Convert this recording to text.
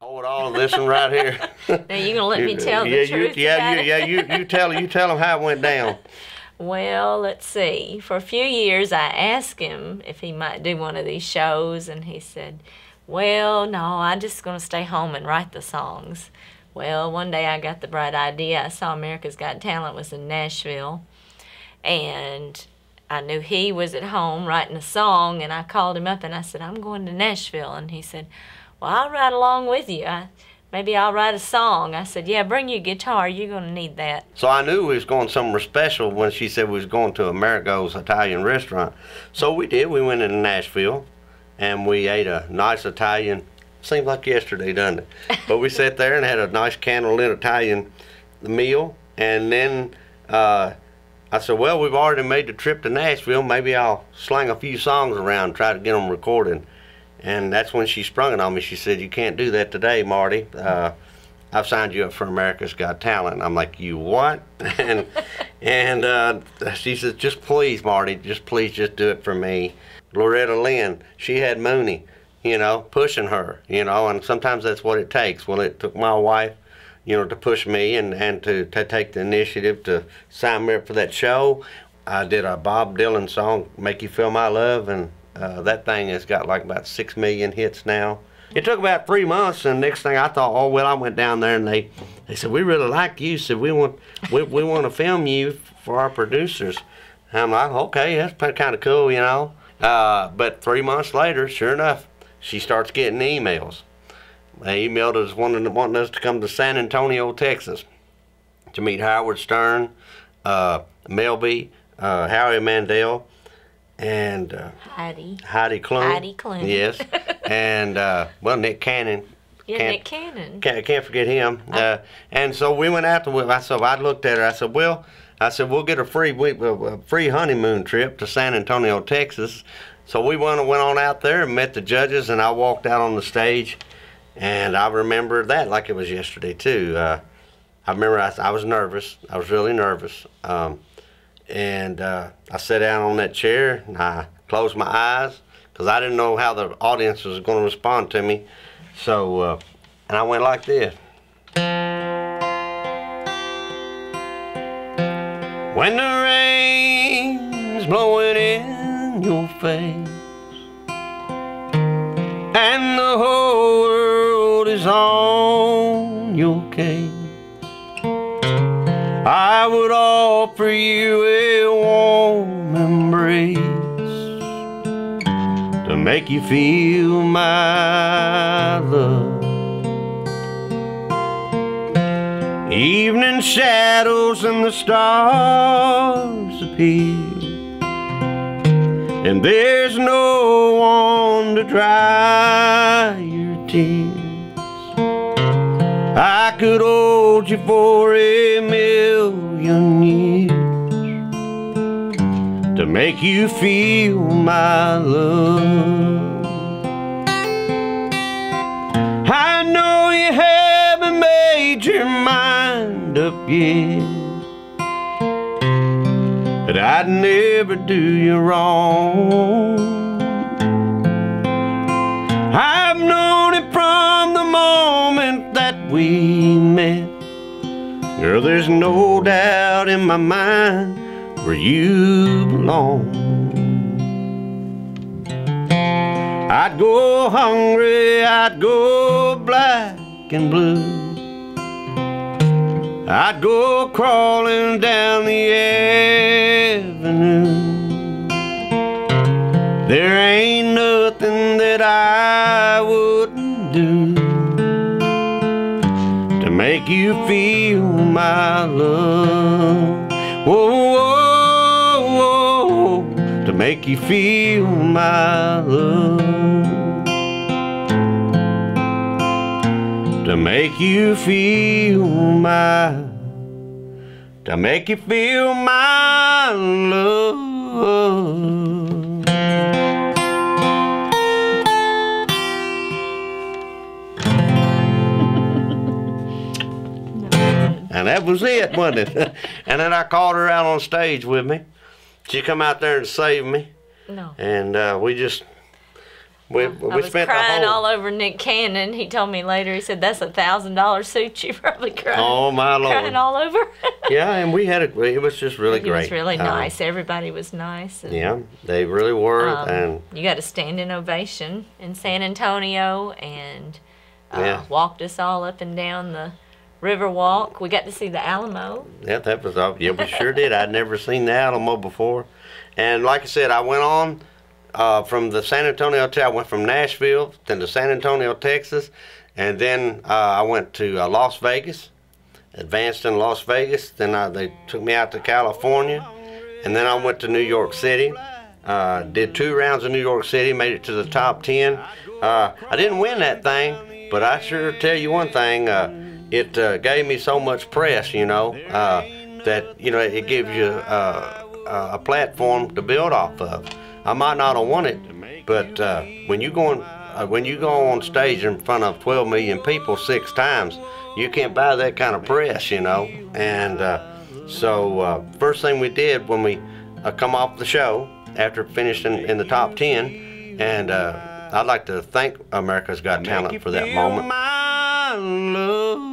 Hold on, listen right here. Now you gonna let me tell the truth? You tell them how it went down. Well, let's see. For a few years, I asked him if he might do one of these shows, and he said, well, no, I'm just going to stay home and write the songs. Well, one day I got the bright idea. I saw America's Got Talent was in Nashville, and I knew he was at home writing a song, and I called him up and I said, I'm going to Nashville. And he said, well, I'll ride along with you. Maybe I'll write a song. I said, yeah, bring your guitar. You're going to need that. So I knew we was going somewhere special when she said we was going to Amerigo's Italian restaurant. So we did. We went into Nashville, and we ate a nice Italian, seems like yesterday, doesn't it? But we sat there and had a nice candlelit Italian meal. And then I said, well, we've already made the trip to Nashville. Maybe I'll sling a few songs around and try to get them recorded. And that's when she sprung it on me. She said, you can't do that today, Marty. I've signed you up for America's Got Talent. I'm like, you what? and she said, just please, Marty, please do it for me. Loretta Lynn, she had Mooney, you know, pushing her, you know, and sometimes that's what it takes. Well, it took my wife, you know, to push me and to take the initiative to sign me up for that show. I did a Bob Dylan song, Make You Feel My Love, and that thing has got like about 6 million hits now. It took about 3 months, and next thing I thought, oh well, I went down there and they said, we really like you, said we want to film you for our producers. And I'm like, okay, that's kind of cool, you know. But 3 months later, sure enough, she starts getting emails. They emailed us wanting us to come to San Antonio, Texas, to meet Howard Stern, Melby, Howie Mandel, and Heidi Klum. Heidi Klum. Yes. And, well, Nick Cannon. Yeah, Nick Cannon. Can't forget him. And so we went out to, I looked at her, I said, we'll get a free honeymoon trip to San Antonio, Texas. So we went on out there and met the judges, and I walked out on the stage, and I remember that like it was yesterday, too. I remember I was nervous. I was really nervous. And I sat down on that chair, and I closed my eyes, because I didn't know how the audience was going to respond to me. So, and I went like this. When the rain's blowing in your face and the whole world is on your case, I would offer you a warm embrace to make you feel my love. Evening shadows and the stars appear, and there's no one to dry your tears. I could hold you for a million years to make you feel my love. I know you haven't made your mind up yet, but I'd never do you wrong. I've known it from the moment that we met. Girl, there's no doubt in my mind where you belong. I'd go hungry, I'd go black and blue, I'd go crawling down the avenue. There ain't nothing that I wouldn't do to make you feel my love. Whoa, whoa, whoa, to make you feel my love. To make you feel my, to make you feel my love. And that was it, wasn't it? And then I called her out on stage with me. She come out there and saved me. No. And we We I was spent the crying whole. all over Nick Cannon. He told me later, he said, that's $1,000 suit you probably cried. Oh my Lord! Crying all over. Yeah, and we had it was just really He great. was really nice. Everybody was nice. And, Yeah, they really were, and you got a standing ovation in San Antonio, and Yeah. walked us all up and down the river walk. We got to see the Alamo. yeah, that was all. Yeah, we sure did. I'd never seen the Alamo before, and like I said, I went on from the San Antonio hotel. I went from Nashville then to San Antonio, Texas, and then I went to Las Vegas. Advanced in Las Vegas. Then they took me out to California, and then I went to New York City. Did 2 rounds in New York City, made it to the top 10. I didn't win that thing, but I sure tell you one thing. It gave me so much press, that it gives you a platform to build off of. I might not have won it, but when you go on stage in front of 12 million people 6 times, you can't buy that kind of press, And so first thing we did when we come off the show after finishing in the top 10, and I'd like to thank America's Got Talent for that moment. My love.